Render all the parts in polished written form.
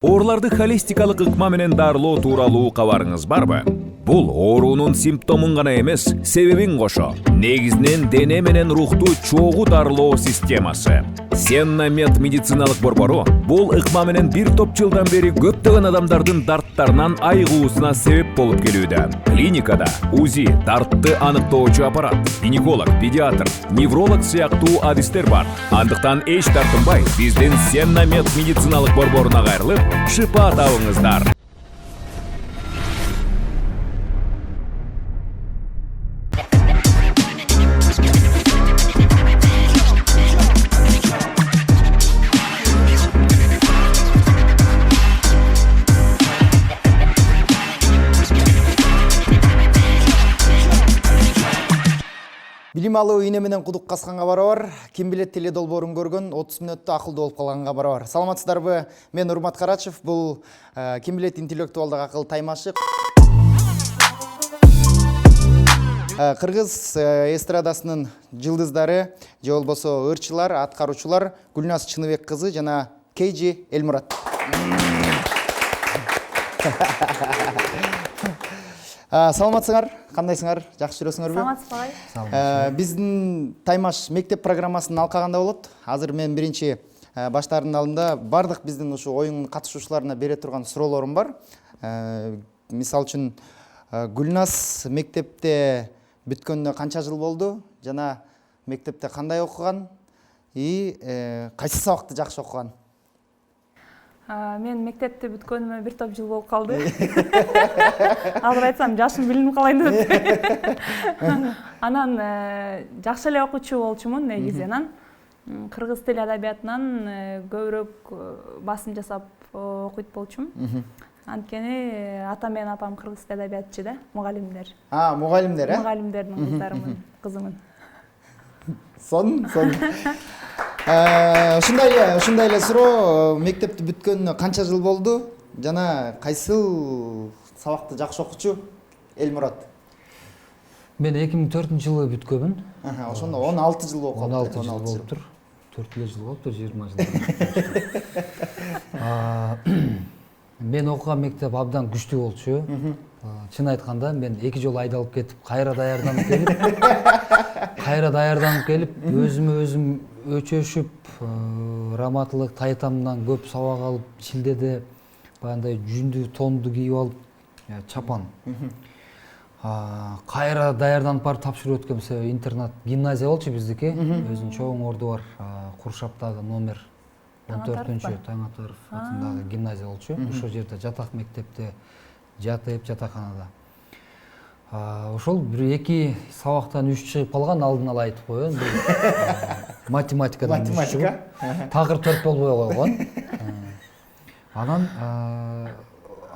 Ооруларды холистикалык ыкма менен дарылоо тууралуу кабарыңыз барбы? Бул оорунун симптомун гана эмес, себебин кошо. Негизинен дене менен рухту чогуу дарылоо системасы. Сенна Мед медициналык борбору бул ыкма менен бир топ жылдан бери көптөгөн адамдардын дарттарынан айыгуусуна себеп болуп келүүдө. Клиникада УЗИ, дартты аныктоочу аппарат, гинеколог, педиатр, невролог сыяктуу адистер бар. Андыктан эч тартынбай, биздин Сенна Мед медициналык борборуна кайрылып, шипа табыңыздар. Билим алуу ийне менен кудук касканга барабар, ким билет теле долбоорун көргөн 30 мүнөттө акылдуу болуп калганга барабар. Саламатсыздарбы? Мен Урмат Карачев. Бул ким билет интеллектуалдык акыл таймашы. Кыргыз эстрадасынын жылдыздары, же болбосо ырчылар, аткаруучулар Гүлназ Чыныбек кызы жана Кейжи Элмурат. Саламатсыңар, кандайсыңар? Жакшы жүрөсүңөрбү? Саламатсыз. Биздин таймаш мектеп программасын алкаганда болот. Азыр мен биринчи баштардын алдында бардык биздин ушу оюн катышуучуларына бере турган суроолорум бар. Мисал үчүн Гүлназ мектепте бүткөнүнө канча жыл болду? Жана мектепте кандай окуган? Кайсы сабакты жакшы окуган? Мен мектепте бүткөнүмө бир топ жыл болуп калды. Азыр айтсам жашым билинип калайын деп. Анан жакшы эле окуучу болчумун негизи. Анан кыргыз тил адабиятынан көбүрөөк басым жасап окуйт болчумун. Анткени ата менен апам кыргыз тил адабиятчы да, мугалимдер. Мугалимдер, Мугалимдердин кыздарымын, кызымын. Сон. Ушундай эле суроо, мектепти бүткөнүнө канча жыл болду? Жана кайсыл сабакты жакшы окучу? Элмурат. Мен 2004-жылы бүткөнмүн. Ошондо 16 жыл болуп калды. 16 жыл болуптур. 4 жыл болуптур, 20 жыл. Мен окуган мектеп абдан күчтүү болчу. Чын айтканда мен 2 жолу айдалып кетип, кайра даярданып келип, өзүм өчөшүп, раматылык тайтамдан көп сабак алып, шилдеде баягындай жүндүү тонду кийип алып, чапан. Кайра даярданып барып тапшырып өткөм себеби интернат гимназия болчу биздики. Өзүнүн чоң орду бар, Куршаптагы номер 14-чү Таңатаров атындагы гимназия болчу. Ошол жерде жатак мектепте жатып, жатаканада. Ошол бир 2 сабактан 3 чыгып калган, алдын ала айтып коеюн. Математикадан 3 чыгып, такыр 4 болбой койгон. Анан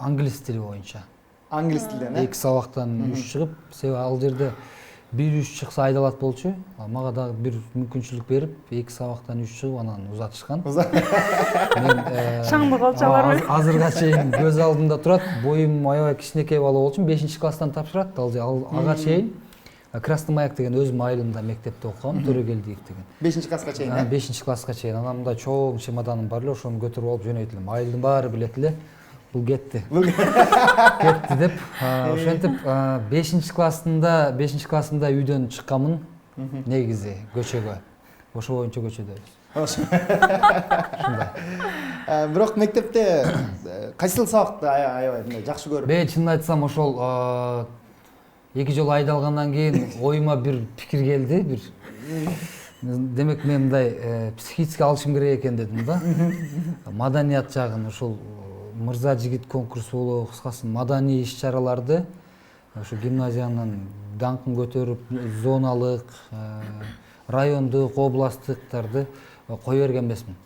англис тили боюнча. Англис тилден, 2 сабактан 3 чыгып, себеби ал жерде 1-3 чыкса айдалат болчу. Мага дагы бир мүмкүнчүлүк берип, 2 сабактан 3 чыгып, анан узатышкан. Мен Шаңды колчаларбы? Азырга чейин көз алдымда турат. Боюм аябай кичинекей бала болчумун. 5-класстан тапшырат. Ага чейин Красный маяк деген өзүм айылымда мектепте окугам, Төрөгелдиев деген. 5-класска чейин, 5-класска чейин. Анан мындай чоң чемоданым бар эле, ошону көтөрүп алып жөнөйт элем. Айылдын баары билет эле. Бул кетти. Кетти деп, ошентип 5-классында үйдөн чыкканмын. Негизи көчөгө. Ошо боюнча көчөдөбүз. Бирок мектепте кайсыл сабакты аябай жакшы көрүп? Мен чынын айтсам, ошол 2 жолу айдалгандан кийин оюма бир пикир келди. Демек мен мындай психический алышым керек экен дедим да. Маданият жагын, ошол мырза жигит конкурсу болобу, кыскасы маданий иш-чараларды ошо гимназиянын даңкын көтөрүп, зоналык, райондук, областтыктарды кое берген эмесмин.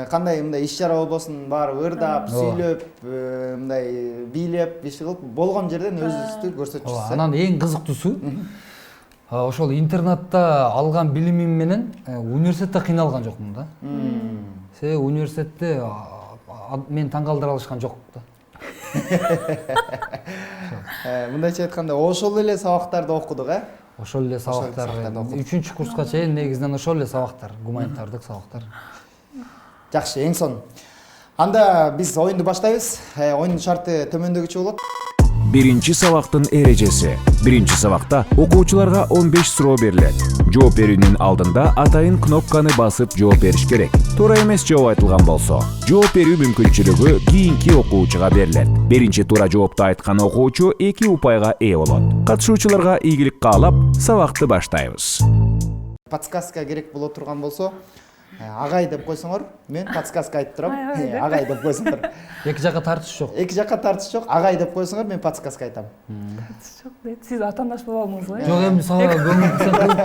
Кандай мындай иш-чара болбосун, баары ырдап, сүйлөп, мындай бийлеп, иш кылып болгон жерден өзүңүздү көрсөтчүсүз. Анан эң кызыктуусу, ошол интернатта алган билимим менен университетте кыйналган жокмун да. Себеби университетте мен таң калтыра алышкан жок да. Мындайча айтканда, ошол эле сабактарды окудук, Ошол эле сабактар. 3-курска чейин негизинен ошол эле сабактар, гуманитардык сабактар. Жакшы, эң сон. Анда биз оюнду баштайбыз. Оюндун шарты төмөндөгүчө болот. Биринчи сабактын эрежеси. Биринчи сабакта окуучуларга 15 суроо берилет. Жооп берүүнүн алдында атайын кнопканы басып жооп бериш керек. Туура эмес жооп айтылган болсо, жооп берүү мүмкүнчүлүгү кийинки окуучуга берилет. Биринчи туура жоопту айткан окуучу 2 упайга ээ болот. Катышуучуларга ийгилик каалап, сабакты баштайбыз. Подсказка керек боло турган болсо, агай деп койсоңор, мен подсказка айтып турам. Агай деп койсоңор. Эки жакка тартыш жок. Эки жакка тартыш жок. Агай деп койсоңор, мен подсказка айтам. Жок дейт. Сиз атаандаш боло алдыңыз го. Жок, эми сага көңүл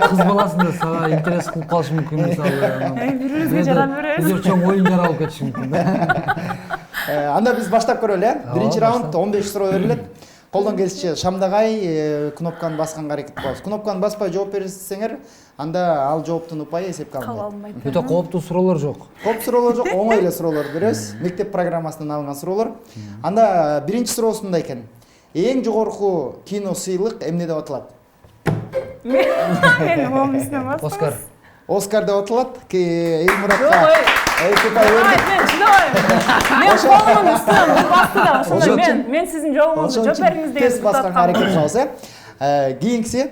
кыз баласында сага интерес кылып калышы мүмкүн мисалы. Бири-бирибизге жаран беребиз. Бир чоң оюн жаралып кетиши мүмкүн. Анда биз баштап көрөлү, Биринчи раунд 15 суроо берилет. Колдон келишинче шамдагай кнопканы басканга аракет кылабыз. Кнопканы баспай жооп берсеңер, анда ал жооптун упайы эсепке алынбайт. Өтө кооптуу суроолор жок. Кооп суроолор жок, оңой эле суроолор беребиз. Мектеп программасынан алынган суроолор. Анда биринчи суроосу мындай экен. Эң жогорку кино сыйлык эмне деп аталат? Мен моун үстүнөн бастым. Оскар. Оскар деп аталат. Элмуратка эки упай бердик. Мен чыдабайм. Мен колумдун үстүнөн басты да. Ошондой мен сиздин жообуңузду жооп бериңиз деген тест басканга аракет кылабыз, Кийинкиси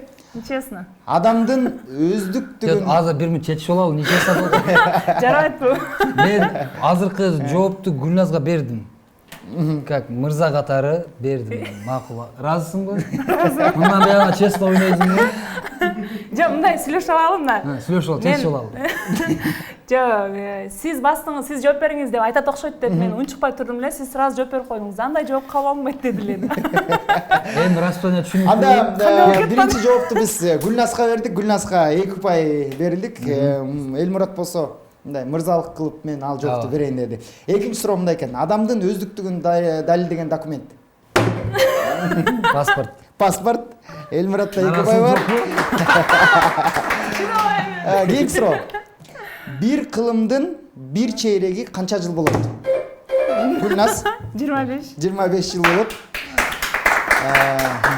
честно. адамдын өздүктүгүн Азыр бир мүнөт четишип алалы, нечеси болду. Жарайбы. Мен азыркы жоопту Гүлназга бердим. Как мырза катары бердим. Макул. Ыраазысыңбы? Мындан бuyana честно ойнойсуңбу? Жок, мындай сүйлөшүп алалым да. Сүйлөшүп ал, чечип алалы. Жок, сиз бастыңыз, сиз жооп бериңиз деп айтат окшойт деп мен унчукпай турдум эле, сиз сразу жооп берип койдуңуз. Андай жооп кабыл алынбайт дедилер. Эми распоня түшүнүктүү. Анда биринчи жоопту биз Гүлназга бердик. Гүлназга 2 упай берилдик. Элмурат болсо мындай мырзалык кылып мен ал жоопту берейин деди. Экинчи суроо мындай экен. Адамдын өздүктүгүн далилдеген документ. Паспорт. Паспорт. Элмуратта 2 упай бар. Кийинки суроо. Бир кылымдын бир чейреги канча жыл болот? Гүлназ 25. 25 жыл болот.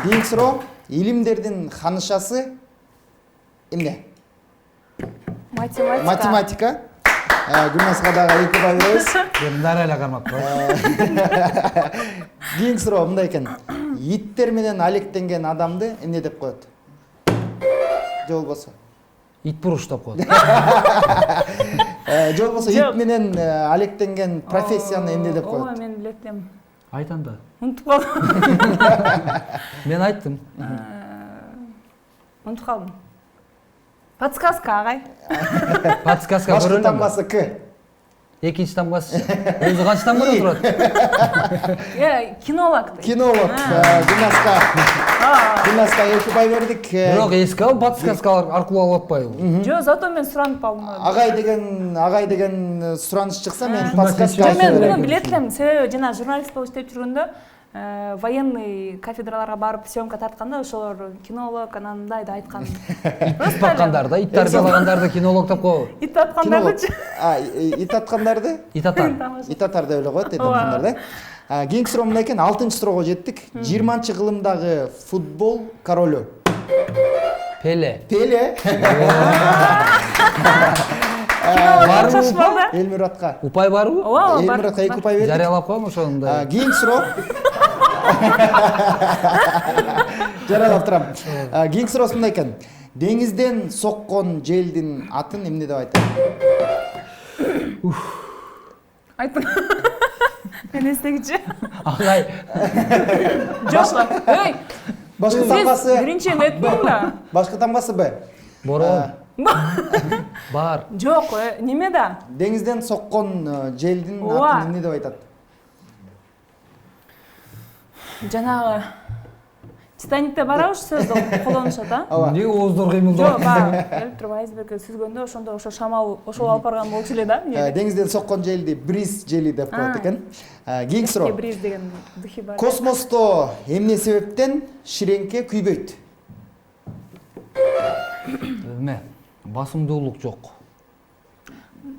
Кийинки суроо. Илимдердин ханышасы эмне? Математика. Гүлназга дагы 2 упай беребиз. Мындай эле кармап коет. Кийинки суроо мындай экен. Иттер менен алектенген адамды эмне деп коет? Же болбосо? Ит буруш деп коет. Же болбосо ит менен алектенген профессияны эмне деп коет? Ооба, мен билет элем. Айт анда. Унутуп калдым. Мен айттым. Унутуп калдым. Подсказка агай. Подсказка Башкы көрөлү. тамгасы К. Экинчи тамгасы. Өзү канча тамгада турат? Кинолог. Кинолог. Гүлназга 2 упай бердик. Бирок эске алып подсказка аркылуу алып атпайбы? Жо, зато мен суранып калдым. Агай деген сураныш чыкса мен Шундан подсказка чечип Мен айтып муну берем. билет элем. Себеби жана журналист болуп иштеп жүргөндө военный кафедраларга барып съемка тартканда ошолор кинолог анан мындай да айткан. Ит баккандар да, иттер жалагандарды кинолог деп койбу. Ит аткандарды. Ит аткандарды? Ит атар. Ит атар деп эле коет, ит аткандарды. Кийинки суроо мындай экен, 6-чы суроого жеттик. 20-чы кылымдагы футбол королу. Пеле. Пеле. Барбы? Элмуратка. Упай барбы? Ооба, бар. Элмуратка 2 упай бердик. Жарыялап коем ошондой. Кийинки суроо. Жаралап турам. Кийинки суроосу мындай экен. Деңизден соккон желдин атын эмне деп айтат? Айттым. Мен эстегичи. Агай. Жок. Эй, Башкы сиз тамгасы. биринчи эметпең да? Башкы тамгасы Б. Борон. Бар. Жок, неме да? Деңизден соккон желдин Ооба. атын эмне деп айтат? Жанагы Титаникте барабы ушу сөздү колдонушат, а? Ооба. Эмне ооздор Жок, кыймылдап? баягы келип туруп айсбергке сүзгөндө ошондо ошо шамал ошол алып барган болчу эле да? Деңизден соккон желди бриз жели деп коет экен. Кийинки суроо. Бриз деген духи бар. Космосто эмне себептен ширеңке күйбөйт? Эме? Басымдуулук жок.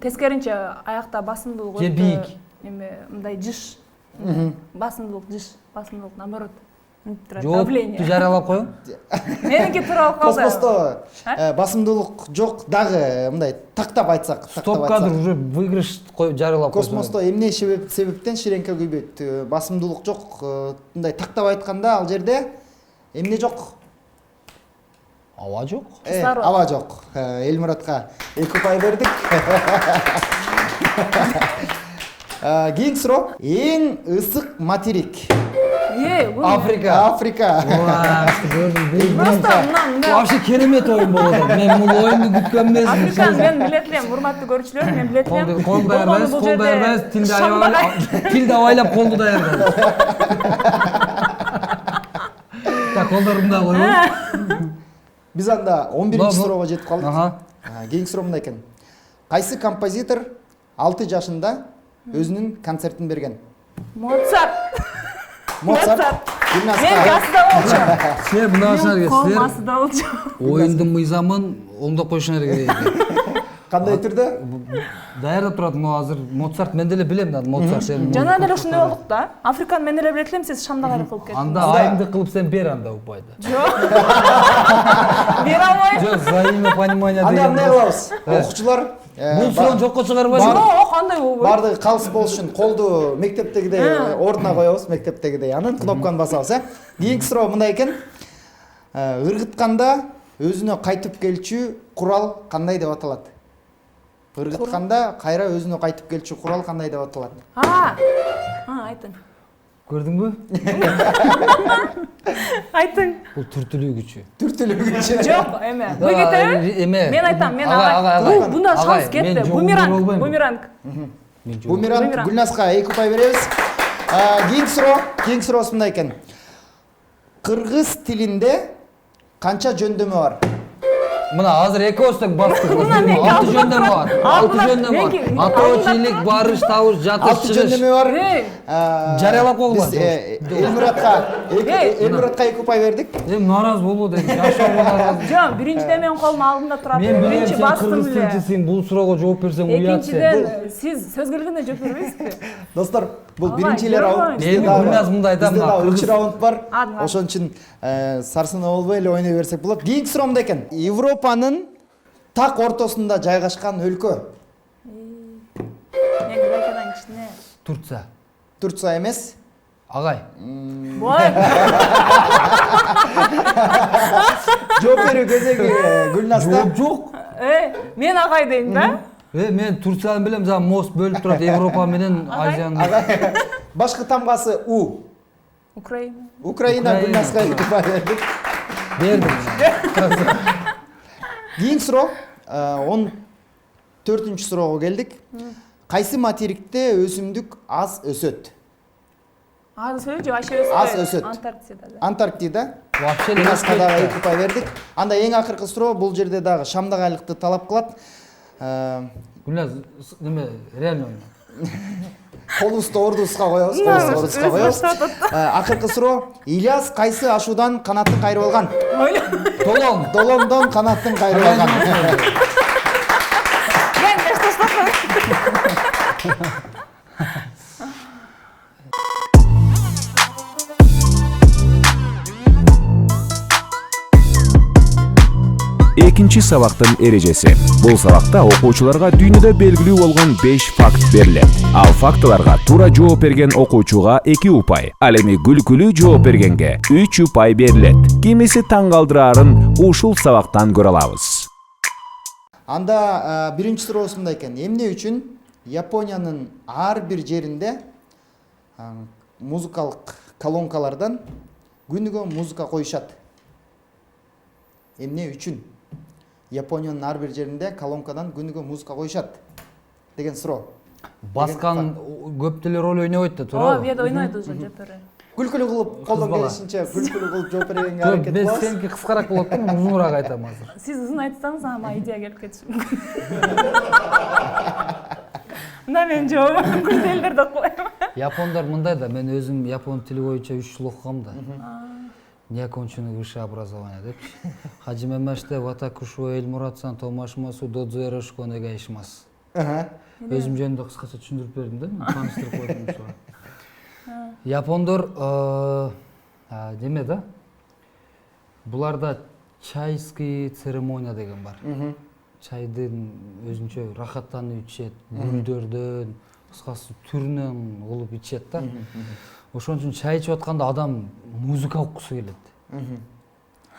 Тескеринче аякта басымдуулук Же бийик. эме мындай жыш. Басымдуулук жыш, басымдуулук наоборот. жоопту жарыялап коюң. Меники тууралып калды. Космосто басымдуулук жок дагы мындай тактап айтсак. Стоп кадр уже выигрыш жарыялап койсоң. Космосто эмне себептен ширеңке көбөйт? Басымдуулук жок. Мындай тактап айтканда ал жерде эмне жок? Аба жок. Аба жок. Элмуратка 2 упай бердик. Кийинки суроо. Эң ысык материк. Африка. Африка. Вообще керемет ойын болот. Мен бул оюнду күткөн эмесмин. Африканы мен билет элем, урматтуу көрүүчүлөр, мен билет элем. Кол даярдайбыз, тилди абайлап колду даярдайбыз. Так, колдорумду да коебуз. Биз анда 11-чи суроого жетип калдык. Ага. Кийинки суроо мындай экен. Кайсы композитор 6 жашында өзүнүн концертин берген? Моцарт. Моцарт. Мен касыда болчу. Силер мынашар Касыда келсиздер. болчу. Оюндун мыйзамын оңдоп коюшуңар керек экен. Кандай түрдө? Даярдап турат, азыр Моцарт мен деле билем да, Моцарт. Жана деле ушундай болдук да. Африканы мен деле билет элем, сиз Шамда кайры кылып кеттиңиз. Анда айымды кылып сен бер анда упайды. Жок. Бере албайм. Жок, взаимопонимание Анда деген. эмне кылабыз? Окуучулар Бул суроону жокко чыгарбайбы? Жок, кандай болбойт. бардыгы калыс болуш үчүн колду мектептегидей ордуна коебуз, мектептегидей. Анан кнопканы басабыз, Кийинки суроо мындай экен. Ыргытканда өзүнө кайтып келчү курал кандай деп аталат? Ыргытканда кайра өзүнө кайтып келчү курал кандай деп аталат? Айтың. Көрдүңбү? Айтың. Бул түртүлүү күчү. Түртүлүү. Жок, эме. Бу кетеби? Мен айтам, мен ага. Бунда шанс кетти. Бумеранг, бумеранг. Бумеранг Гүлнаска 2 упай беребиз. Кийинки суроо мындай экен. Кыргыз тилинде канча жөндөмө бар? Мына азыр экөөстүк бастык. Мына мен 6 жөндөмө бар. 6 жөндөмө бар. Атоочулук, барыш, табыш, жатыш, 6 чыгыш. жөндөмө бар. Жарыялап койгула. Элмуратка 2 упай бердик. Нааразы болбоду эми. Жашоого нааразы. Жок, биринчиден менин колум алдымда турат. Мен билем, Биринчи сен бастым кыргыз эле. тилчисиң, бул суроого жооп берсең уят сен. Экинчиден сиз сөз келгенде жооп бербейсизби? Достор, бул Ага, биринчи эле раунд. жок. Гүлназ мындай айтам, Бизде дагы 3 раунд бар. Ага. Ошон үчүн сарсына болбой эле ойной берсек болот. Кийинки суроо мындай экен. Европанын так ортосунда жайгашкан өлкө? Мен Грекиядан кичине. Турция. Турция эмес. Агай. Бой. Жооп берүү кезеги Гүлназда. Жок. Мен агай дейм да? Мен Турцияны билем, за мост бөлүп турат Европа менен Азияны. Башкы тамгасы У. Украина. Украина Гүлназга Бердим. Кийинки суроо 14-чү суроого келдик. Кайсы материкте өсүмдүк аз өсөт? Аз өсөт же вообще өсөт? Аз өсөт. Антарктидада. Вообще Гүлназга дагы 2 упай бердик. Анда эң акыркы суроо бул жерде дагы шамдагайлыкты талап кылат. Гүлназ, неме, реально ойна. Колубузду ордубузга коебуз. Акыркы суроо. Ильяс кайсы ашуудан канатын кайрып алган? Толон. Долондон канатын кайрып алган. Мен эстесем. Экинчи сабактын эрежеси. Бул сабакта окуучуларга дүйнөдө белгилүү болгон 5 факт берилет. Ал фактыларга туура жооп берген окуучуга 2 упай, ал эми күлкүлүү жооп бергенге 3 упай берилет. Кимиси таң калтырарын ушул сабактан көрө алабыз. Анда биринчи сурообуз мындай экен. Эмне үчүн Япониянын ар бир жеринде музыкалык колонкалардан күнүгө музыка коюшат? Эмне үчүн Япониянын ар бир жеринде колонкадан күнүгө музыка коюшат деген суроо. Баскан көп деле роль ойнобойт да, Ооба, туурабы? бу жерде ойнойт уже жооп бере. Күлкүлүү кылып колдон келишинче күлкүлүү кылып жооп бергенге Жок, аракет мен кылабыз. сеники кыскараак болот да, мен узунураак айтам азыр. Сиз узун айтсаңыз, ама идея келип кетиши мүмкүн. Мына мен жообун күрделдерди окуйм. Япондар мындай да, мен өзүм япон тили боюнча 3 жыл окугам да. Не окончено высшее образование депчи. Хаджиме маште ватакушу Элмуратсан томашмасу додзуэра шконе гайшмас. Өзүм жөнүндө кыскача түшүндүрүп бердим да, тааныштырып койдум ошо. Япондор Деме да. Буларда чайский церемония деген бар. Чайдын өзүнчө рахаттанып ичет, гүлдөрдөн, кыскасы түрүнөн кылып ичет да. Ошон үчүн чай ичип атканда адам музыка уккусу келет.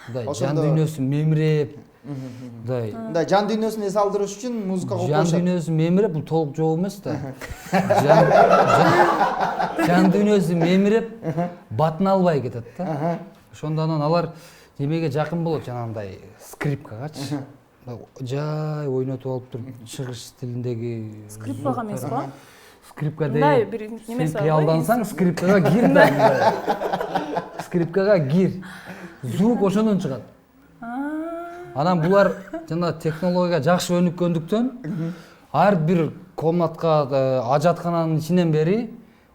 Мындай жан дүйнөсү мемиреп, мындай жан дүйнөсүн эс алдырыш үчүн музыка коюп жан коюшат. дүйнөсү мемиреп, бул толук жооп эмес да. Жан дүйнөсү мемиреп, батын албай кетет да. Ошондон алар немеге жакын болот, жанагындай скрипкагачы. Жай ойнотуп алып туруп, чыгыш стилиндеги Скрипкага эмеспи? Скрипка Мындай деп бир немеси сен бар. кыялдансаң, скрипкага кир да. Скрипкага кир. Звук ошондон чыгат. Анан булар жана технологияга жакшы өнүккөндүктөн ар бир комнатка ажаткананын ичинен бери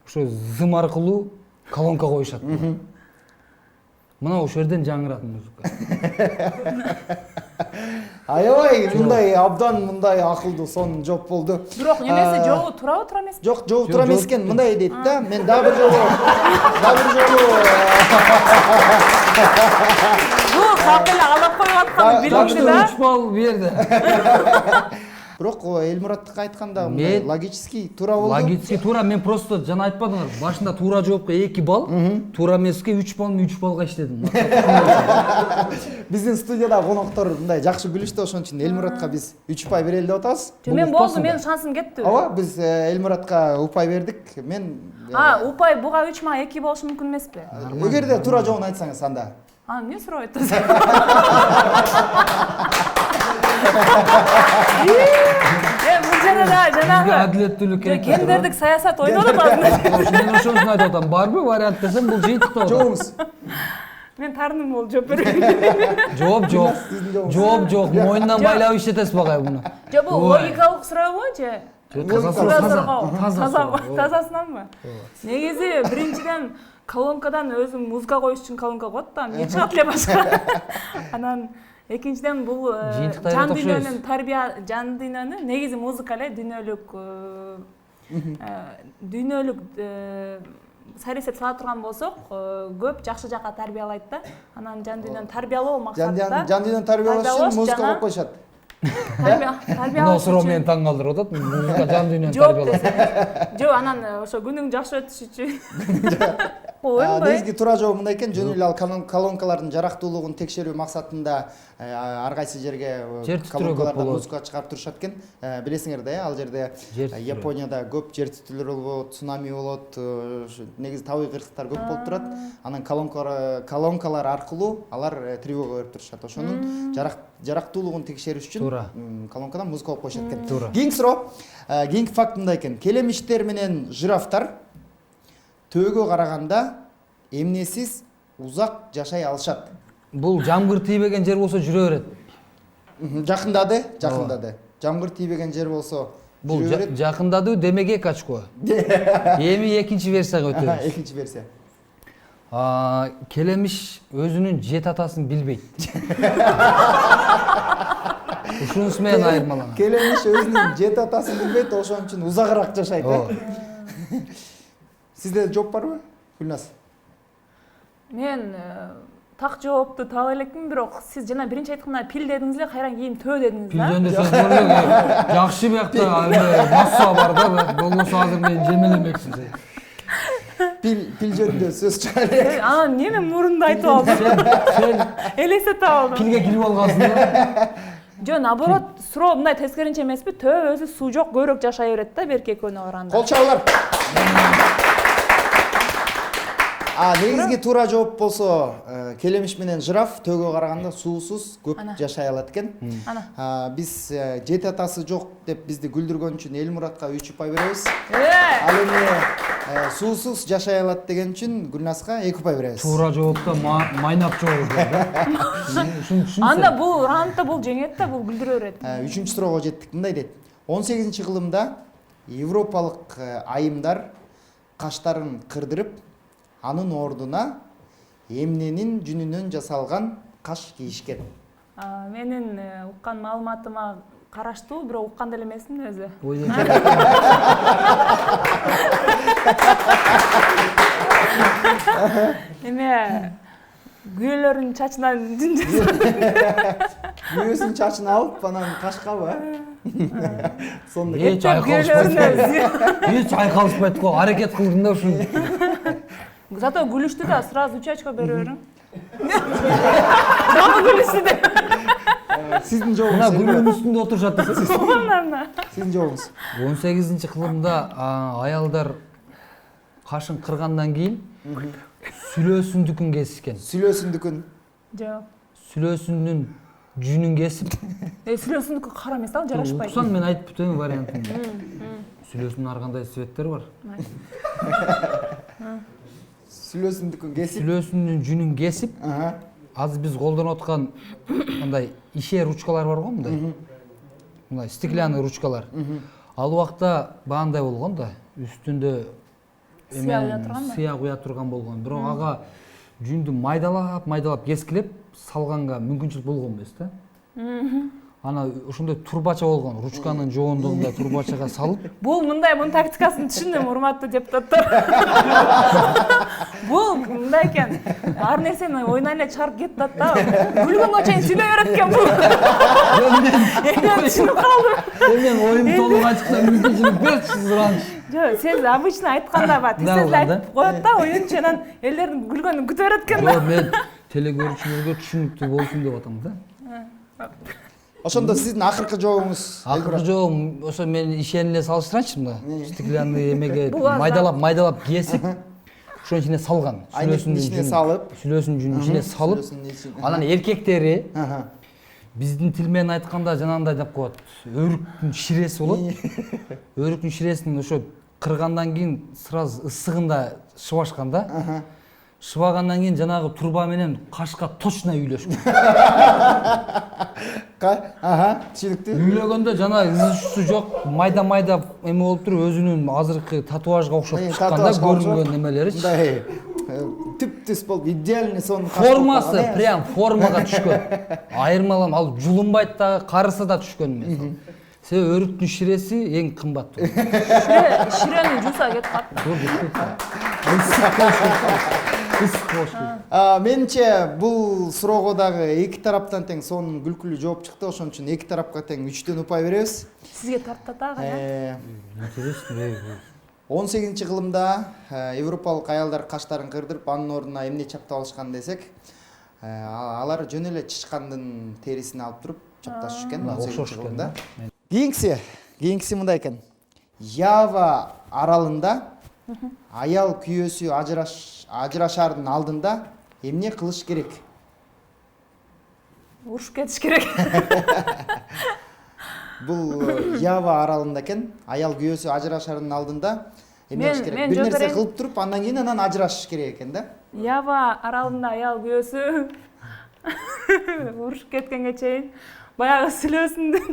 ошо зым аркылуу колонка коюшат. Мына ошол жерден жаңырат музыка. Аябай мындай абдан мындай акылдуу сонун жоп болду. Бирок немеси жолу турабы тура эмеспи? Жок, жооп тура эмес экен. Мындай дейт да. Мен дагы бир жолу Бул так эле алдап коюп атканы билинди да. 3 балл берди. бирок Элмураттыкка айтканда мындай Мен- логический туура болду. Логически туура, мен просто жана айтпадыңар, башында туура жоопко 2 балл, туура эмеске 3 балл, 3 баллга иштедим. Биздин студияда коноктор мындай жакшы билишти, ошон үчүн Элмуратка биз 3 упай берели деп атабыз. Мен болду, менин шансым кетти. Ооба, биз Элмуратка упай бердик. Мен Упай буга 3 мага 2 болушу мүмкүн эмеспи? эгерде туура жообун айтсаңыз анда. Эмне сурап атасыз? Бул жерде да Бизге жанагы адилеттүүлүк керек. гендердик саясат ойноп атасыз. Мен ошону айтып атам. Барбы вариант десем, бул жыйынтыкта. Жообуңуз. Мен таарындым болуп жооп берем. Жооп жок. Сиздин жообуңуз. Жооп жок. Мойнунан байлап иштетесиз багай буну. Жо бул логикалык сурообу же? Тазасынанбы? Негизи биринчиден колонкадан өзүм музыка коюш үчүн колонка коет да, эмне чыгат эле башка. Анан экинчиден бул жан дүйнөнүн жан дүйнөнү негизи музыка эле дүйнөлүк саясат сала турган болсок, көп жакшы жакка тарбиялайт да. Анан жан дүйнөнү тарбиялоо максатында. Жан дүйнөнү тарбиялаш үчүн музыка коюп коюшат. Мына суроо мени таң калтырып атат. Музыка жан дүйнөнү тарбиялайт. Жок, анан ошо күнүң жакшы өтүшү үчүн. Негизги туура жооп мындай экен, жөн эле ал колонкалардын жарактуулугун текшерүү максатында ар кайсы жерге колонкалардан музыка чыгарып турушат экен. Билесиңер да, ал жерде Японияда көп жер титүүлөр болот, цунами болот, негизи табигый кырсыктар көп болуп турат. Анан колонкалар аркылуу алар тревога берип турушат. Ошонун жарактуулугун текшериш үчүн колонкадан музыка коюп коюшат экен. Кийинки суроо, кийинки факт мындай экен. Келемиштер менен жирафтар төөгө караганда эмнесиз узак жашай алышат? Бул жамгыр тийбеген жер болсо жүрө берет. Жакындады. Жамгыр тийбеген жер болсо Бул жакындады, демек 2 очко. Эми экинчи версияга өтөбүз. Экинчи версия. Келемиш өзүнүн жет атасын билбейт. Ушунусу менен айырмаланат. Келемиш өзүнүн жет атасын билбейт, ошон үчүн узагыраак жашайт. Сизде жооп барбы, Гүлназ? Мен так жоопту таба элекмин, бирок сиз жана биринчи айтканда пил дедиңиз эле, кайра кийин төө дедиңиз да. Пилден сөз болбойт. Жакшы биякта масса бар да, болбосо азыр мен жемелемексиз. Пил жөнүндө сөз чыгар. Анан эмне мурунда айтып алдым? Сен Элестетип алдым. пилге кирип алгансың да. Жо, наоборот, суроо мындай тескеринче эмеспи? Төө өзү суу жок, көбүрөөк жашай берет да, берки экөөнө караганда. Кол чабуулар. Негизги туура жооп болсо, келемиш менен жираф төөгө караганда суусуз көп жашай алат экен. Биз жет атасы жок деп бизди күлдүргөн үчүн Элмуратка 3 упай беребиз. Ал эми суусуз жашай алат деген үчүн Гүлназга 2 упай беребиз. Туура жоопто майнап жооп берет. Анда бул раундда бул жеңет да, бул күлдүрө берет. 3-чү суроого жеттик. Мындай дейт. 18-кылымда европалык айымдар каштарын кырдырып, анын ордуна эмненин жүнүнөн жасалган каш кийишкен? Менин уккан маалыматыма караштуу, бирок уккан деле эмесмин өзү. эме күйөөлөрдүн чачынан Күйөөсүнүн чачын алып, анан кашкабы? Сонун. Эч айкалышпайт го, аракет кылдың да ушу. Зато күлүштү да сразу 3 очко бере бериң. Дагы күлүштү да. Сиздин Мына жолуңуз. гүлдүн үстүндө отурушат. Сиздин жолуңуз. 18-кылымда аялдар кашын кыргандан кийин сүлөөсүндүкүн кесишкен. Сүлөөсүндүкүн. Жок. Сүлөөсүнүн жүнүн кесип, Сүлөөсүндүкү кара эмес да, жарашпайт. уксаң мен айтып өтөйүн вариантын. Сүлөөсүнүн ар кандай цветтери бар. Сүлөөсүндүкүн кесип. Сүлөөсүнүн жүнүн кесип, азыр биз колдонуп аткан мындай ишер ручкалар бар го, мындай. Мындай стеклянный ручкалар. Ал убакта баандай болгон да, үстүндө сыя куя турган болгон. Бирок ага жүндү майдалап кескилеп салганга мүмкүнчүлүк болгон эмес да. Ана ошондой турбача болгон, ручканын жоондугунда турбачага салып. Бул мындай тактикасын түшүндүм, урматтуу депутаттар. Бул мындай экен. Ар нерсени ойнай эле чыгарып кетип атат да. Күлгөнгө чейин сүйлөй берет экен бул. Мен түшүнүп калдым. Мен оюм толук ачыкса мүмкүнчүлүк берчи сураныч. Жок, сен обычно айтканда ба, тез айтып коет да, оюнчу анан элдердин күлгөнүн күтө берет экен да. Жок, мен телекөрүүчүлөргө түшүнүктүү болсун деп атам да. Ошондо сиздин акыркы жообуңуз. Акыркы жообум ошо мен ишени эле салыштырайынчы мына. Стеклянный эмеге майдалап кесип, ошонун ичине салган. Сүлөөсүнүн ичине салып, сүлөөсүнүн жүнүн ичине салып, анан эркектери биздин тил менен айтканда жанагындай деп коет. Өрүктүн ширеси болот. Өрүктүн ширесин ошо кыргандан кийин сразу ысыгында шыбашкан да. Шыбагандан кийин жанагы турба менен кашка точно үйлөшкөн. Түшүнүктүү. Үйлөгөндө жана ызычуусу жок, майда эме болуп туруп өзүнүн азыркы татуажга окшоп чыккан да, көрүнгөн немелеричи. Мындай түп-түз болуп идеальный сонун Формасы прям формага түшкөн. Айырмалам ал жулунбайт да, карысы да түшкөн эмес. Себеби өрүктүн ширеси эң кымбат. Ширени жууса кетип калат. Менимче бул суроого дагы эки тараптан тең сонун күлкүлүү жооп чыкты. Ошон үчүн эки тарапка тең 3төн упай беребиз. Сизге тартат ага. Интересно. 18-кылымда европалык аялдар каштарын кырдырып, анын ордуна эмне чаптап алышкан десек, алар жөн эле чычкандын терисин алып туруп чапташып жүргөн 18-кылымда. Кийинкиси мындай экен. Ява аралында аял күйөөсү ажырашаардын алдында эмне кылыш керек? Урушуп кетиш керек. Бул Ява аралында экен. Аял күйөөсү ажырашаардын алдында эмне кылыш керек? Бир нерсе кылып туруп, андан кийин анан ажырашыш керек экен да. Ява аралында аял күйөөсү урушуп кеткенге чейин баягы сүлөөсүндүн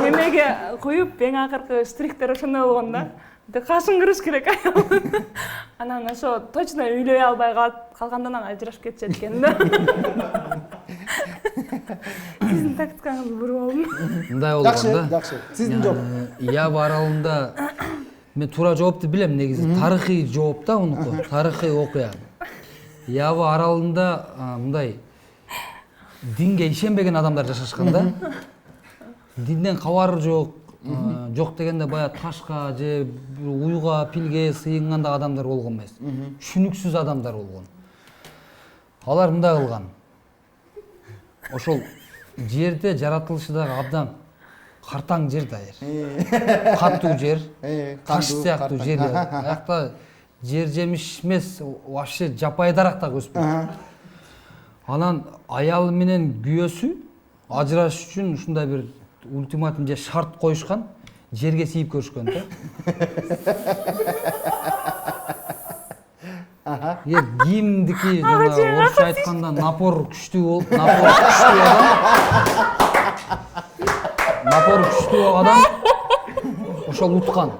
эмеге куюп, эң акыркы штрихтер ошондой болгон да. Кашын кырыш керек аял. Анан ошо точно үйлөй албай калгандан анан ажырашып кетишет экен да. Сиздин тактикаңызды буруп алдым. Мындай болгон да. Жакшы. Сиздин жооп. Ява аралында мен туура жоопту билем негизи. Тарыхый жооп да мунуку. Тарыхый окуя. Ява аралында мындай динге ишенбеген адамдар жашашкан да. Динден кабары жок, жок дегенде бая ташка же уйга, пилге сыйынганда адамдар болгон эмес. Түшүнүксүз адамдар болгон. Алар мындай кылган. Ошол жерде жаратылышы дагы абдан картаң жер да. Катуу жер, таш сыяктуу жер. Аякта жер жемиш эмес, вообще жапайдараак да өспөйт. Анан аялы менен күйөөсү ажырашыш үчүн ушундай бир ультиматум же шарт коюшкан, жерге сийип көрүшкөн да. Эгер кийимдики жана орусча айтканда напор күчтүү адам ошол уткан.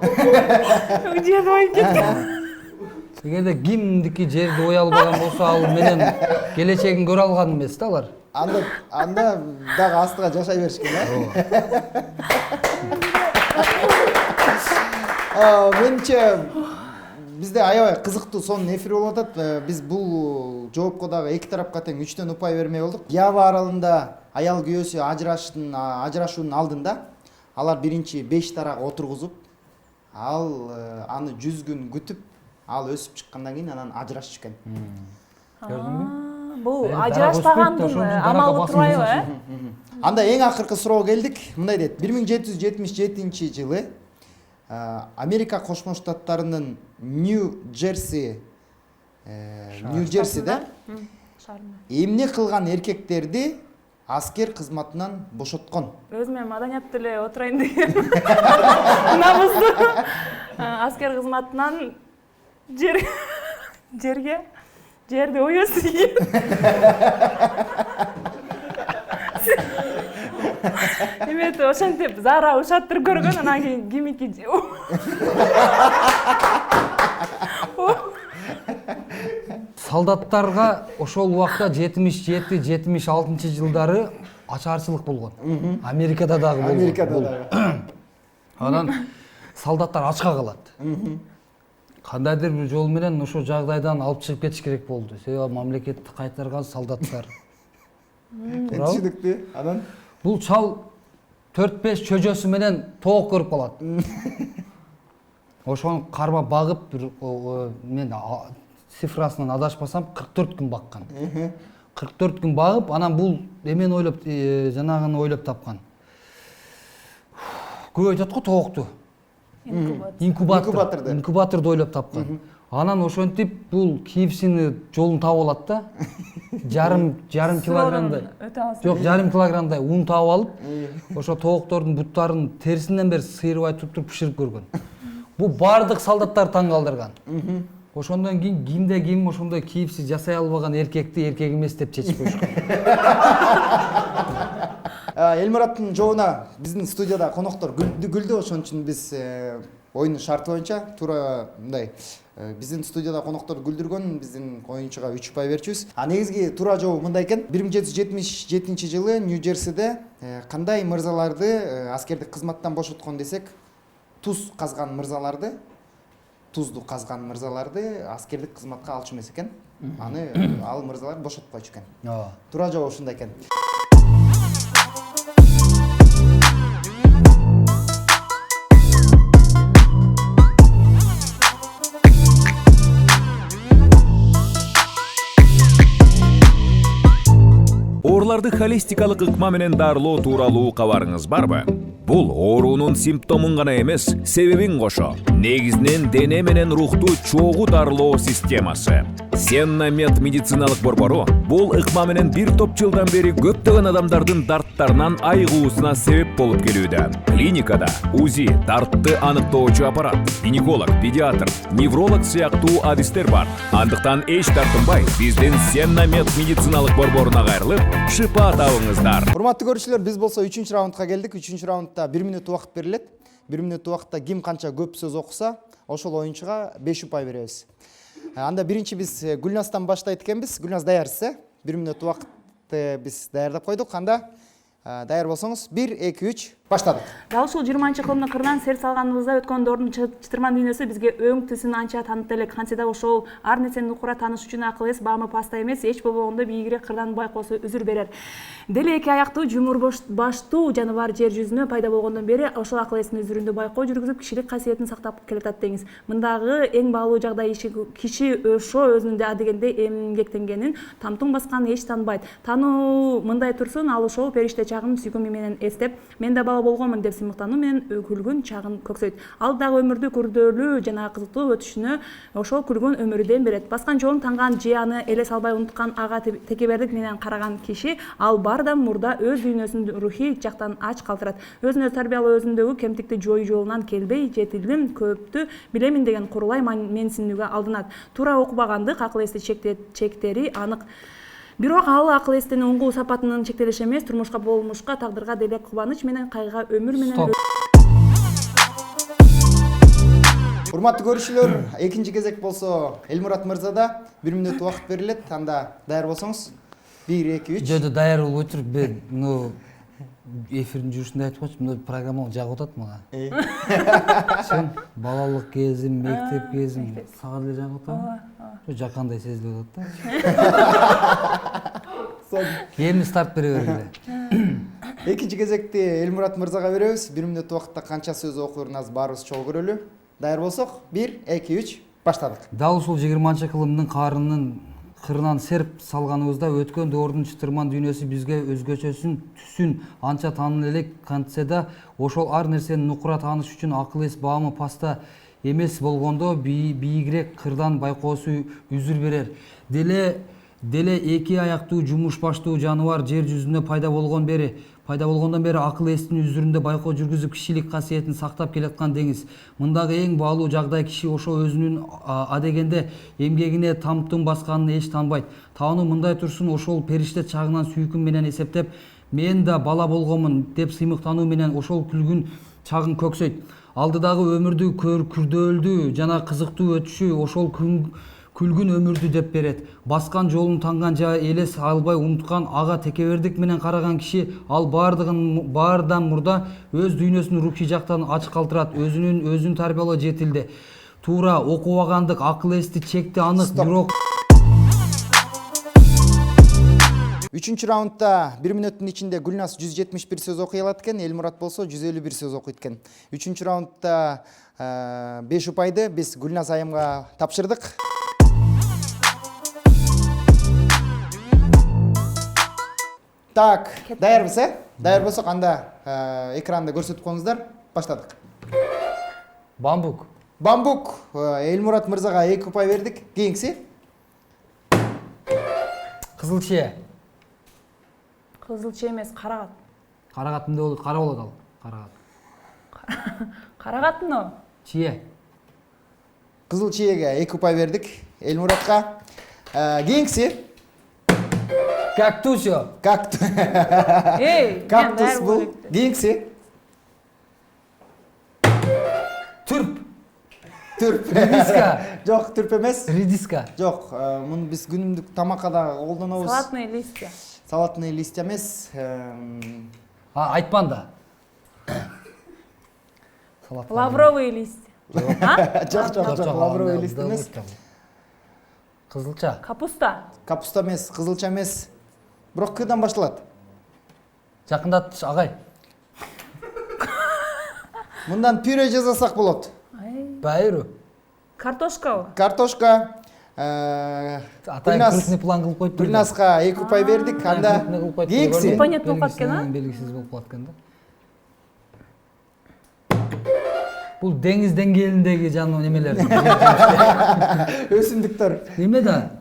Жер ойып кеткен. Эгерде кимдики жерди ой албаган болсо, ал менен келечегин көрө алган эмес да алар. Анда дагы астыга жашай беришкен да. Менимче бизде аябай кызыктуу сонун эфир болуп атат. Биз бул жоопко дагы эки тарапка тең 3төн упай бермей болдук. Ява аралында аял күйөөсү ажырашуунун алдында алар биринчи 5 тарак отургузуп, аны 100 күн күтүп, ал өсүп чыккандан кийин анан ажырашчу экен. Көрдүңбү? Бул ажырашпагандын амалы турбайбы, э? Анда эң акыркы суроого келдик. Мындай дейт: 1777-жылы Америка Кошмо Штаттарынын Нью-Джерсиде эмне кылган эркектерди аскер кызматынан бошоткон? Өзүм эми маданиятты эле отурайын деген. Намыстуу. Аскер кызматынан жерди оёсу. Эметип ошентип Зара ушаттырып көргөн, анан кийин кимики Солдаттарга ошол убакта 77-76 жылдары ачарчылык болгон. Америкада дагы болгон. Америкада дагы. Анан солдаттар ачка калат. Кандайдыр бир жол менен ошол жагдайдан алып чыгып кетиш керек болду. Себеби мамлекетти кайтарган солдаттар. Түшүнүктүү. Анан Бул чал 4-5 чөжөсү менен тоок көрүп калат. Ошону кармап багып, мен цифрасынан адашпасам 44 күн баккан. 44 күн багып, анан бул эмени ойлоп, жанагыны ойлоп тапкан. Көп айтат го тоокту. Инкубаторду ойлоп тапкан. Анан ошентип бул KFC-ни жолун таап алат да. Жарым килограммдай. Жок, жарым килограммдай ун таап алып, ошо тооктордун буттарын терисинен бери сыйрыбай туруп биширип көргөн. Бул бардык солдаттар таң калтырган. Ошондон кийин кимде ким ошондой KFC жасай албаган эркекти эркек эмес деп чечип коюшкан. Элмураттын жообуна биздин студияда коноктор күлдү, ошон үчүн биз оюндун шарты боюнча туура мындай биздин студияда коноктор күлдүргөн биздин оюнчуга 3 упай берчүбүз. Негизги туура жообу мындай экен: 1777-жылы Нью-Джерсиде кандай мырзаларды аскердик кызматтан бошоткон десек, туз казган мырзаларды, тузду казган мырзаларды аскердик кызматка алчу эмес экен. Аны ал мырзалар бошотпойчу экен. Туура жообу ушундай экен. Ооруларды холистикалык ыкма менен дарылоо тууралуу кабарыңыз барбы? Бул оорунун симптомун гана эмес, себебин кошо. Негизинен дене менен рухту чогуу дарылоо системасы. Сеннамед медициналык борбору бул ыкма менен бир топ жылдан бери көптөгөн адамдардын дарттарынан айыгуусуна себеп болуп келүүдө. Клиникада УЗИ, дартты аныктоочу аппарат, гинеколог, педиатр, невролог сыяктуу адистер бар. Андыктан эч тартынбай биздин Сеннамед медициналык борборуна кайрылып, шыпа табыңыздар. Урматтуу көрүүчүлөр, биз болсо 3-чү раундка келдик. 3-чү раундда 1 мүнөт убакыт берилет. 1 мүнөт убакытта ким канча көп сөз окуса, ошол оюнчуга 5 упай беребиз. Анда биринчи биз Гүлназдан баштайт экенбиз. Гүлназ даярсыз, 1 мүнөт убакытты биз даярдап койдук. Анда даяр болсоңуз 1, 2, 3 баштадык. Дал ушул 20-кылымдын кырынан сер салганыбызда өткөн доордун чытырман дүйнөсү бизге өң түсүн анча таанытты элек. Кантсе да ошол ар нерсени укура тааныш үчүн акыл эс, баамы паста эмес, эч болбогондо бийигирээк кырдан байкоосу үзүр берер. Деле эки аяктуу жумур баштуу жаныбар жер жүзүнө пайда болгондон бери ошол акыл эстин үзүрүндө байкоо жүргүзүп кишилик касиетин сактап келатат деңиз. Мындагы эң баалуу жагдай киши ошо өзүнүн адегенде эмгектенгенин, тамтың басканын эч таанбайт. Таануу мындай турсун, ал ошол периште чагын сүйкүмү менен эстеп, мен да бала болгонмун деп сыймыктануу менен күлгүн чагын көксөйт. Ал дагы өмүрдү күрдөөлүү жана кызыктуу өтүшүнө ошол күлгүн өмүрү берет. Баскан жолун танган же аны эле салбай унуткан ага текебердик менен караган киши ал бардан мурда өз дүйнөсүн рухий жактан ач калтырат. Өзүн тарбиялоо өзүндөгү кемтикти жоюу жолунан келбей, жетилдим, көптү билемин деген курулай менсинүүгө алдынат. Туура окубагандык акыл эсти чектери анык. Бирок ал акыл эстин оңгу сапатынын чектелиши эмес, турмушка, болмушка, тагдырга деле кубаныч менен кайгыга өмүр менен. Урматтуу көрүүчүлөр, экинчи кезек болсо Элмурат мырзада 1 мүнөт убакыт берилет. Анда даяр болсоңуз 1, 2, 3. Жөдө даяр болуп отуруп, эфирдин жүрүшүндө айтып койчу, мына программаны жагып атат мага. Сен балалык кезим, мектеп кезим сага деле жагып атабы? Жаккандай сезилип атат да. Эми старт бере бергиле. Экинчи кезекти Элмурат мырзага беребиз. 1 минут убакытта канча сөз окуурун азыр баарыбыз чогуу көрөлү. Даяр болсок, 1, 2, 3 баштадык. Дал ушул 20-кылымдын кырынан серп салганыбызда өткөн доордун чытырман дүйнөсү бизге өзгөчөсүн түсүн анча таанымал элек кантсе да, ошол ар нерсени нукура тааныш үчүн акыл эс баамы паста эмес болгондо бийигирээк кырдан байкоосу үзүр берер. Деле эки аяктуу жумуш баштуу жаныбар жер жүзүнө пайда болгондон бери акыл эстин үзүрүндө байкоо жүргүзүп кишилик касиетин сактап келаткан деңиз. Мындагы эң баалуу жагдай киши ошо өзүнүн адегенде эмгегине тамтын басканын эч таанбайт. Таануу мындай турсун, ошол периште чагынан сүйкүм менен эсептеп, мен да бала болгонмун деп сыймыктануу менен ошол күлгүн чагын көксөйт. Алдыдагы өмүрдү күрдөөлдүү жана кызыктуу өтүшү ошол күлгүн өмүрдү деп берет. Баскан жолун танган же элес албай унуткан, ага текебердик менен караган киши ал баардан мурда өз дүйнөсүн рухий жактан ачык калтырат. Өзүн тарбиялоо жетилди. Туура окубагандык, акыл эсти чекти анык, бирок 3-чү раундда 1 минуттун ичинде Гүлназ 171 сөз окуй алат экен, Элмурат болсо 151 сөз окуйт экен. 3-чү раундда 5 упайды биз Гүлназ айымга тапшырдык. Так, даярбыз, Даяр болсок, анда экранда көрсөтүп коюңуздар. Баштадык. бамбук. Бамбук. Элмурат мырзага 2 упай бердик. Кийинкиси. Кызыл чие. Кызыл чие эмес, карагат. Карагат эмне болот? Кара болот ал. Карагат. Карагатны. Чие. Кызыл чиеге 2 упай бердик. Элмуратка. Кийинкиси. Кактусио. Кактус бул. Кийинкиси. Түрп. Редиска. Жок, түрп эмес. Редиска. Жок, муну биз күнүмдүк тамакка да колдонобуз. Салатный листья. Салатный листья эмес. Айтпанда. Лавровые листья. Жок, лавровый лист эмес. Кызылча. Капуста. Капуста эмес, кызылча эмес. Бирок кыдан башталат. Жакындатыш агай. Мындан пюре жасасак болот. Байыру. Картошкабы? Картошка. Атайын крупный план кылып коюп берди. Гүлназга 2 упай бердик. Анда кийинкиси. Непонятно болуп калат экен, а? Белгисиз болуп калат экен да. Бул деңиз деңгээлиндеги жануу немелер. Өсүмдүктөр. Неме да?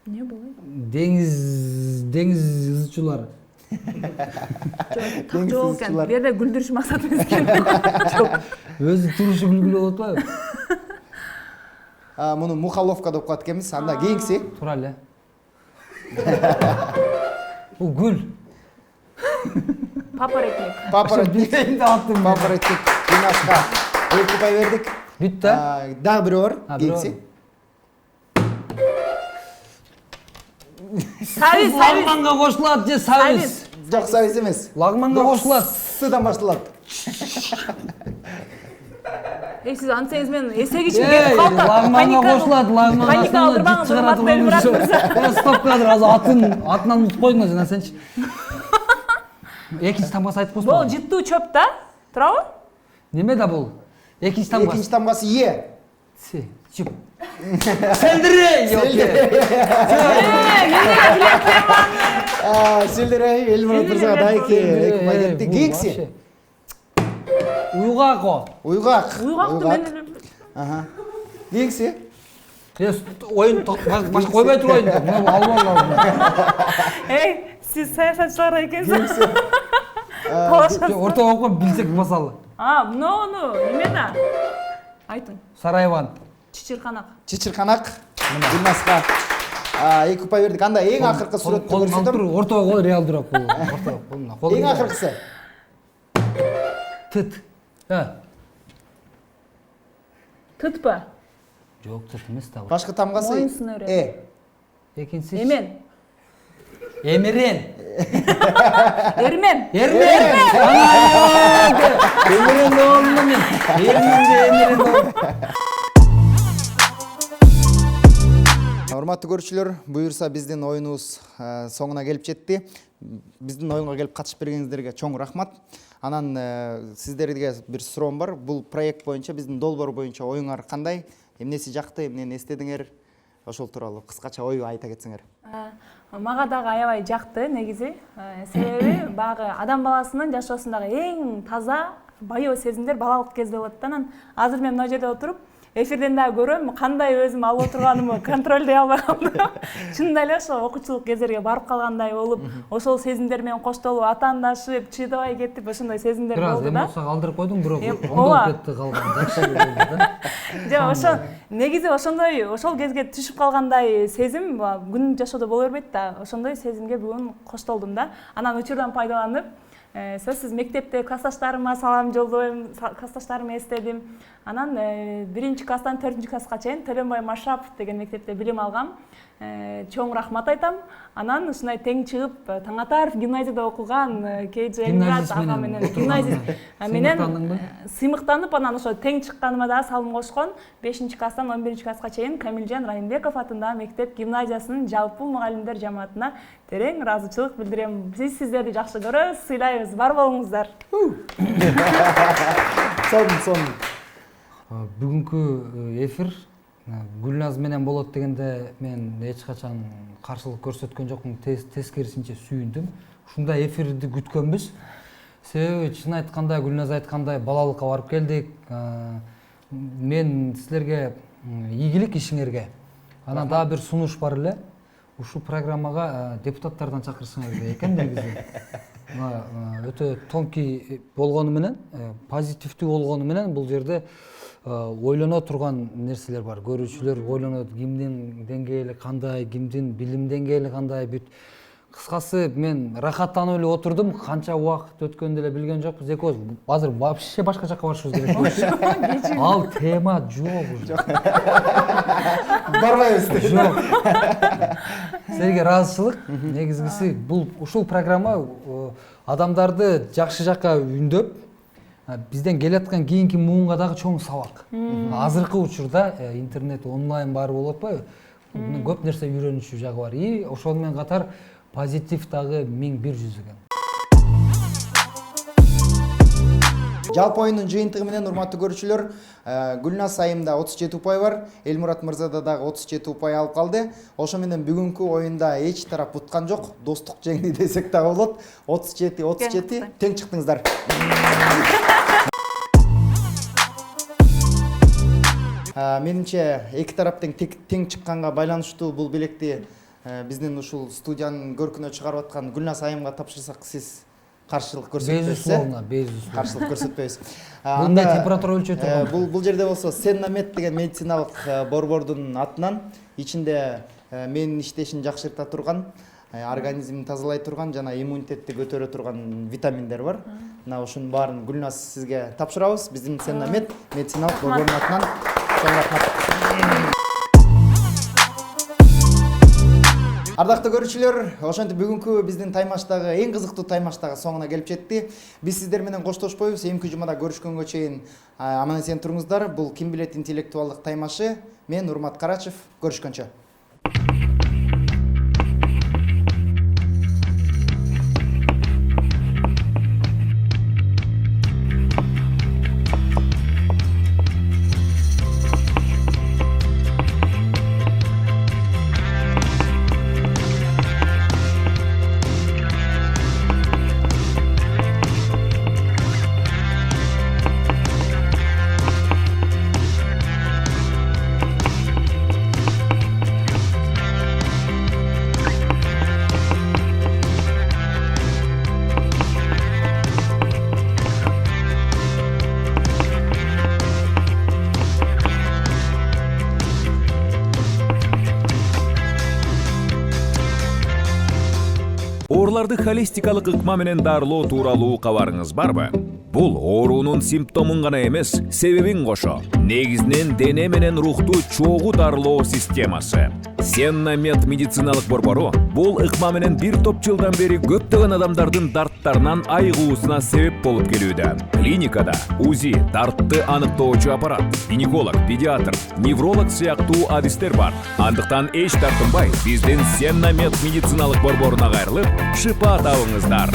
Не бұл? Деңиз ызычуулары. Жок экен. Бу жерде күлдүрүш максаты эмес экен. Өзү турушу күлгүлүү болуп атпайбы? Муну мухоловка деп коет экенбиз. Анда кийинкиси. Туура эле. Бул гүл. Папоротник. Папоротник. Гүлназга 2 упай бердик. Бүт да? Дагы бирөө бар. Кийинкиси. Сабиз. Лагманга кошулат же сабиз? Жок, сабиз эмес. Лагманга кошулат. Сыдан башталат. Сиз антсеңиз мен эсегичим кетип калып. Лагманга кошулат, лагманга. Паника алдырбаңыз, урматтуу Элмурат мырза. Стоп кадр, азыр атынан унутуп койдуңуз жана сенчи. Экинчи тамгасы айтып койсуң. Бул жыттуу чөп да? Туурабы? Неме да бул? Экинчи тамгасы. Экинчи тамгасы Е. Чүп. Селдирей. Селдирей. Элмурат мырзага да 2 упай кетти. Кийинкиси. Уйгак. Уйгакты мен. Кийинкиси. Оюн башка койбой турайын. Албаңдар. Сиз саясатчылар экенсиз. Орто окуп билсек масалы. Муну неме да? Айтың. Сарайван. Чичирканак. Гүлназга 2 упай бердик. Анда эң акыркы сүрөттү көрсөтөм. Ортого кол реал турат бул. Эң акыркысы. Тыт. Тытпы? Жок, тыт эмес да. Башкы тамгасы Моюнсун өрөт. Э. Экинчиси. Эмен. Эмирен. Эрмен. Эрмен. Эмирен болдум мен. Эмирен болдум. Урматтуу көрүүчүлөр, буюрса биздин оюнубуз соңуна келип жетти. Биздин оюнга келип катышып бергениңиздерге чоң рахмат. Анан сиздерге бир суроом бар. Бул проект боюнча, биздин долбоор боюнча оюңар кандай? Эмнеси жакты, эмнени эстедиңер? Ошол тууралуу кыскача ой айта кетсеңер. Мага дагы аябай жакты негизи. Себеби баягы адам баласынын жашоосундагы эң таза, баяу сезимдер балалык кезде болот да. Анан азыр мен мына жерде отуруп эфирден дагы көрөм, кандай өзүм алып отурганымды контролдой албай калдым. Чынында эле ошо окуучулук кезерге барып калгандай болуп, ошол сезимдер менен коштолуп, атаандашып, чыдабай кетип, ошондой сезимдер болду да. Бираз эмоцияга алдырып койдуң, бирок ооба. оңдоп кетти калган. Жакшы болду да. Жок, ошо негизи ошондой, ошол кезге түшүп калгандай сезим күн жашоодо боло бербейт да. Ошондой сезимге бүгүн коштолдум да. Анан учурдан пайдаланып, сөзсүз мектепте классташтарыма салам жолдойм, классташтарымды эстедим. Анан 1-класстан 4-класска чейин Төлөнбай Машапов деген мектепте билим алгам. Чоң рахмат айтам. Анан ушундай тең чыгып, Таңатаров гимназияда окуган Кейджи Элмурат ага менен гимназист менен сыймыктанып, анан ошо тең чыкканыма да салым кошкон. 5-класстан 11-класска чейин Камилжан Райымбеков атындагы мектеп гимназиясынын жалпы мугалимдер жамаатына терең ыраазычылык билдирем. Сиздерди жакшы көрөбүз, сыйлайбыз. Бар болуңуздар. Сонун. Бүгүнкү эфир Гүлназ менен болот дегенде мен эч качан каршылык көрсөткөн жокмун, тескерисинче сүйүндүм. Ушундай эфирди күткөнбүз. Себеби чын айтканда Гүлназ айткандай балалыкка барып келдик. Мен силерге ийгилик ишиңерге. Анан дагы бир сунуш бар эле. Ушул программага депутаттардан чакырсаңар керек экен негизи. Өтө тонкий болгону менен, позитивдүү болгону менен бул жерде ойлоно турган нерселер бар. Көрүүчүлөр ойлонот, кимдин деңгээли кандай, кимдин билим деңгээли кандай бүт. Кыскасы мен рахаттанып эле отурдум. Канча убакыт өткөнүн деле билген жокпуз. Экөөбүз азыр вообще башка жакка барышыбыз керек. Ал тема жок уже. Барбайбыз. Жок. Силерге ыраазычылык. Негизгиси бул ушул программа адамдарды жакшы жакка үндөп, бизден келаткан кийинки муунга дагы чоң сабак. Азыркы учурда интернет онлайн бар болуп атпайбы? Көп нерсе үйрөнүшү жагы бар. И ошол менен катар позитив дагы 1100 экен. Жалпы оюндун жыйынтыгы менен урматтуу көрүүчүлөр, Гүлназ айымда 37 упай бар, Элмурат мырзада дагы 37 упай алып калды. Ошо менен бүгүнкү оюнда эч тарап уткан жок, достук жеңди десек дагы болот. 37 тең чыктыңыздар. Менимче эки тараптын тең чыкканга байланыштуу бул белекти биздин ушул студиянын көркүнө чыгарып аткан Гүлназ айымга тапшырсак, сиз каршылык көрсөтпөйсүз? Безусловно. Каршылык көрсөтпөйбүз. Мындай температура өлчөтүп турган. Бул жерде болсо Сеннамед деген медициналык борбордун атынан ичинде менин иштешин жакшырта турган, организмди тазалай турган жана иммунитетти көтөрө турган витаминдер бар. Мына ушунун баарын Гүлназ сизге тапшырабыз. Биздин Сеннамед медициналык борбордун атынан чоң рахмат. Ардактуу көрүүчүлөр, ошентип бүгүнкү биздин таймаштагы эң кызыктуу таймаштагы соңуна келип жетти. Биз сиздер менен коштошпойбуз. Эмки жумада көрүшкөнгө чейин аман эсен туруңуздар. Бул Ким билет интеллектуалдык таймашы. Мен Урмат Карачев. Көрүшкөнчө. Ооруларды холистикалык ыкма менен дарылоо тууралуу кабарыңыз барбы? бул оорунун симптомун гана эмес, себебин кошо. Негизинен дене менен рухту чогуу дарылоо системасы. Сенна Мед медициналык борбору бул ыкма менен бир топ жылдан бери көптөгөн адамдардын дарттарынан айыгуусуна себеп болуп келүүдө. Клиникада УЗИ, дартты аныктоочу аппарат, гинеколог, педиатр, невролог сыяктуу адистер бар. Андыктан эч тартынбай, биздин Сенна Мед медициналык борборуна кайрылып, шыпа табыңыздар.